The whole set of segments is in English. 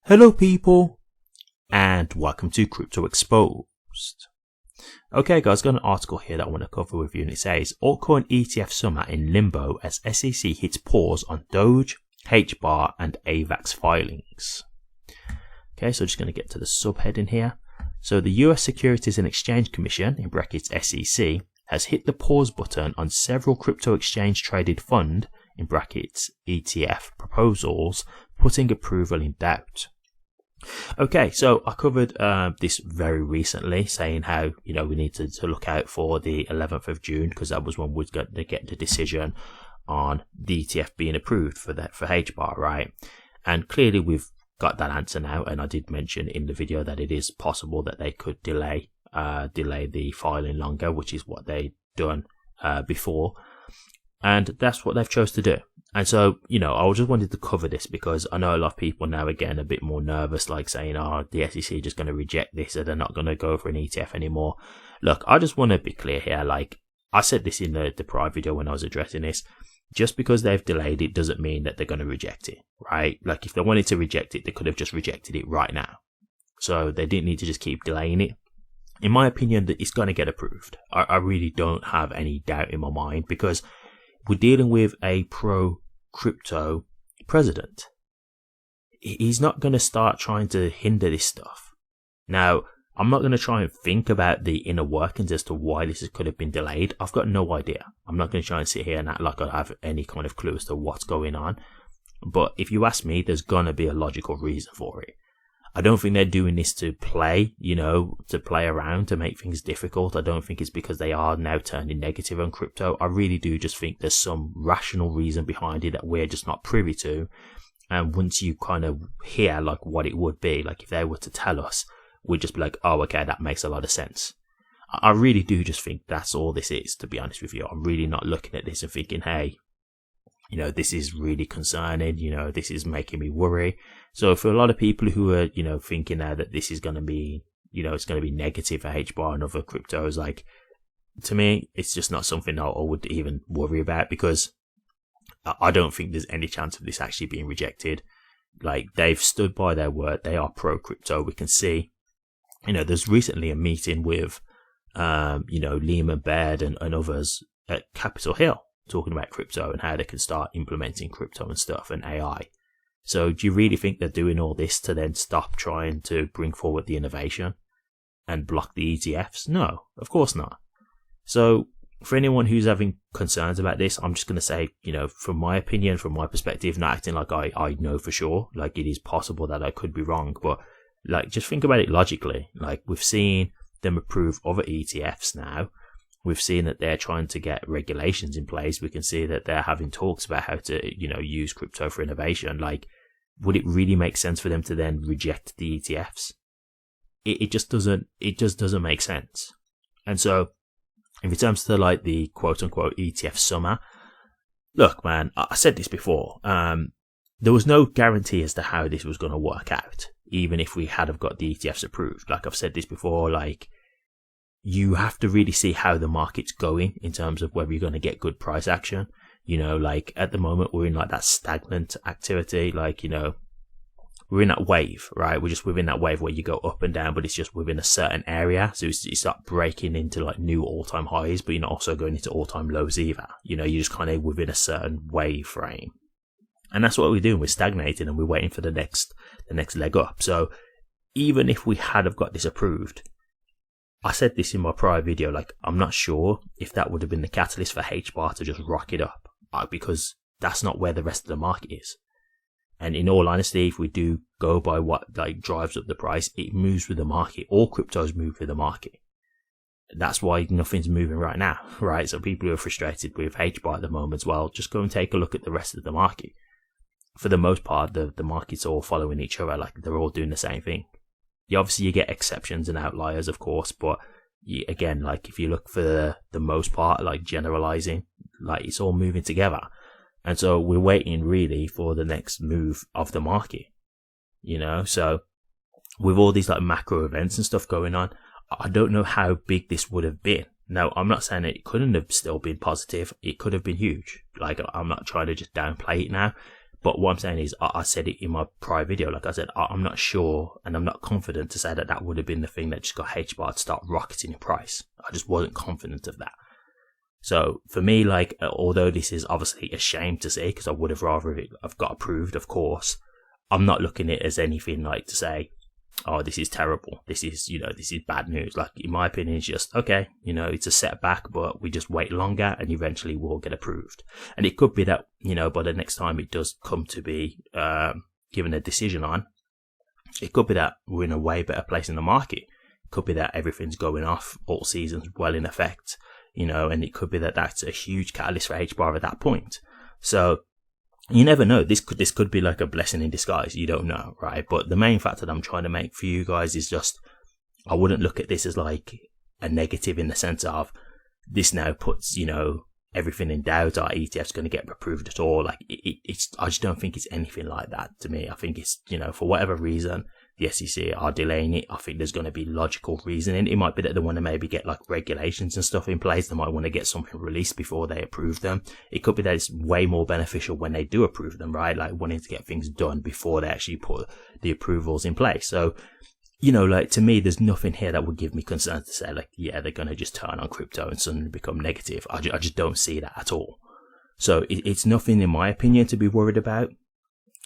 Hello people, and welcome to Crypto Exposed. Okay guys, got an article here that I want to cover with you, and it says altcoin ETF summer in limbo as SEC hits pause on Doge, HBAR and AVAX filings. Okay, so just going to get to the subheading here. So the US Securities and Exchange Commission, in brackets SEC, has hit the pause button on several crypto exchange traded fund, in brackets ETF proposals, putting approval in doubt. Okay, so I covered this very recently, saying how we need to look out for the 11th of June because that was when we're going to get the decision on the ETF being approved for HBAR, right? And clearly we've got that answer now, and I did mention in the video that it is possible that they could delay the filing longer, which is what they've done before, and that's what they've chose to do. And so, I just wanted to cover this because I know a lot of people now are getting a bit more nervous, like saying, the SEC are just going to reject this, or they're not going to go for an ETF anymore. Look, I just want to be clear here. Like I said this in the prior video when I was addressing this, just because they've delayed it doesn't mean that they're going to reject it, right? Like if they wanted to reject it, they could have just rejected it right now. So they didn't need to just keep delaying it. In my opinion, that it's going to get approved. I really don't have any doubt in my mind because we're dealing with a pro-crypto president. He's not going to start trying to hinder this stuff. Now, I'm not going to try and think about the inner workings as to why this could have been delayed. I've got no idea. I'm not going to try and sit here and act like I have any kind of clue as to what's going on. But if you ask me, there's going to be a logical reason for it. I don't think they're doing this to play, to play around, to make things difficult. I don't think it's because they are now turning negative on crypto. I really do just think there's some rational reason behind it that we're just not privy to. And once you kind of hear like what it would be, like if they were to tell us, we'd just be like, oh, okay, that makes a lot of sense. I really do just think that's all this is, to be honest with you. I'm really not looking at this and thinking, hey, this is really concerning, this is making me worry. So for a lot of people who are, thinking now that this is going to be, it's going to be negative for HBAR and other cryptos, like, to me, it's just not something I would even worry about because I don't think there's any chance of this actually being rejected. Like, they've stood by their word. They are pro-crypto. We can see, there's recently a meeting with, Leemon, Baird and others at Capitol Hill, talking about crypto and how they can start implementing crypto and stuff and AI. So do you really think they're doing all this to then stop trying to bring forward the innovation and block the ETFs? No, of course not. So for anyone who's having concerns about this, I'm just going to say, from my opinion, from my perspective, not acting like I know for sure, like it is possible that I could be wrong, but like just think about it logically. Like we've seen them approve other ETFs now. We've seen that they're trying to get regulations in place. We can see that they're having talks about how to, use crypto for innovation. Like, would it really make sense for them to then reject the ETFs? It just doesn't make sense. And so, in terms to like the quote unquote ETF summer, look, man, I said this before. There was no guarantee as to how this was going to work out, even if we had have got the ETFs approved. Like I've said this before, like, you have to really see how the market's going in terms of whether you're going to get good price action. Like at the moment we're in like that stagnant activity, like, we're in that wave, right? We're just within that wave where you go up and down, but it's just within a certain area. So it's not breaking into like new all-time highs, but you're not also going into all-time lows either. You're just kind of within a certain wave frame. And that's what we're doing. We're stagnating and we're waiting for the next leg up. So even if we had have got this approved, I said this in my prior video, like, I'm not sure if that would have been the catalyst for HBAR to just rock it up, because that's not where the rest of the market is. And in all honesty, if we do go by what like drives up the price, it moves with the market. All cryptos move with the market. That's why nothing's moving right now, right? So people who are frustrated with HBAR at the moment, well, just go and take a look at the rest of the market. For the most part, the market's all following each other, like they're all doing the same thing. Obviously, you get exceptions and outliers, of course, but again, like if you look for the most part, like generalizing, like it's all moving together. And so we're waiting really for the next move of the market, So with all these like macro events and stuff going on, I don't know how big this would have been. Now, I'm not saying that it couldn't have still been positive. It could have been huge. Like, I'm not trying to just downplay it now. But what I'm saying is, I said it in my prior video, like I said, I'm not sure and I'm not confident to say that that would have been the thing that just got HBAR to start rocketing in price. I just wasn't confident of that. So for me, like, although this is obviously a shame to say, because I would have rather it have got approved, of course, I'm not looking at it as anything like to say, oh, this is terrible. This is, this is bad news. Like, in my opinion, it's just, okay, it's a setback, but we just wait longer and eventually we'll get approved. And it could be that, by the next time it does come to be given a decision on, it could be that we're in a way better place in the market. It could be that everything's going off, all seasons well in effect, and it could be that that's a huge catalyst for HBAR at that point. So, you never know. This could be like a blessing in disguise. You don't know, right? But the main fact that I'm trying to make for you guys is just, I wouldn't look at this as like a negative in the sense of this now puts, everything in doubt. Our ETF's going to get approved at all. Like it's, I just don't think it's anything like that to me. I think it's, for whatever reason, the SEC are delaying it. I think there's going to be logical reasoning. It might be that they want to maybe get like regulations and stuff in place. They might want to get something released before they approve them. It could be that it's way more beneficial when they do approve them, right? Like wanting to get things done before they actually put the approvals in place. So, like to me, there's nothing here that would give me concern to say like, yeah, they're going to just turn on crypto and suddenly become negative. I just don't see that at all. So it's nothing in my opinion to be worried about.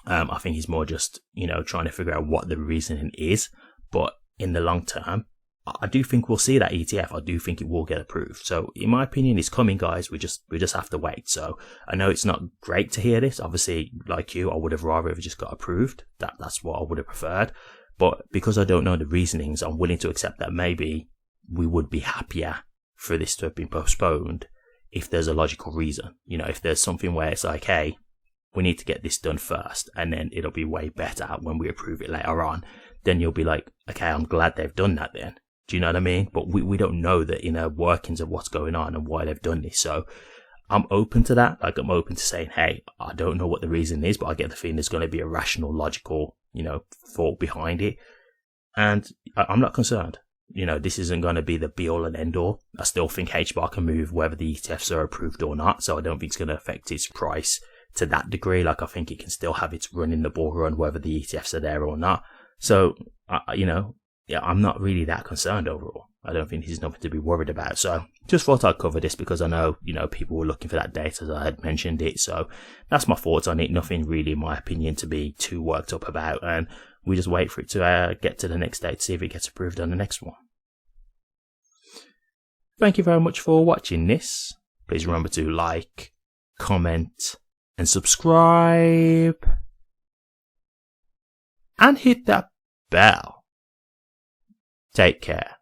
I think it's more just, trying to figure out what the reasoning is. But in the long term, I do think we'll see that ETF. I do think it will get approved. So in my opinion, it's coming, guys. We just have to wait. So I know it's not great to hear this. Obviously, like you, I would have rather it just got approved. That's what I would have preferred. But because I don't know the reasonings, I'm willing to accept that maybe we would be happier for this to have been postponed if there's a logical reason. If there's something where it's like, hey, we need to get this done first, and then it'll be way better when we approve it later on. Then you'll be like, okay, I'm glad they've done that then. Do you know what I mean? But we don't know the inner workings of what's going on and why they've done this. So I'm open to that. Like, I'm open to saying, hey, I don't know what the reason is, but I get the feeling there's going to be a rational, logical, thought behind it. And I'm not concerned. This isn't going to be the be all and end all. I still think HBAR can move whether the ETFs are approved or not. So I don't think it's going to affect its price to that degree. Like, I think it can still have its run in the bull run whether the ETFs are there or not. So, I'm not really that concerned overall. I don't think there's nothing to be worried about. So just thought I'd cover this because I know, people were looking for that data as I had mentioned it. So that's my thoughts on it. Nothing really, in my opinion, to be too worked up about. And we just wait for it to get to the next day to see if it gets approved on the next one. Thank you very much for watching this. Please remember to like, comment, and subscribe. And hit that bell. Take care.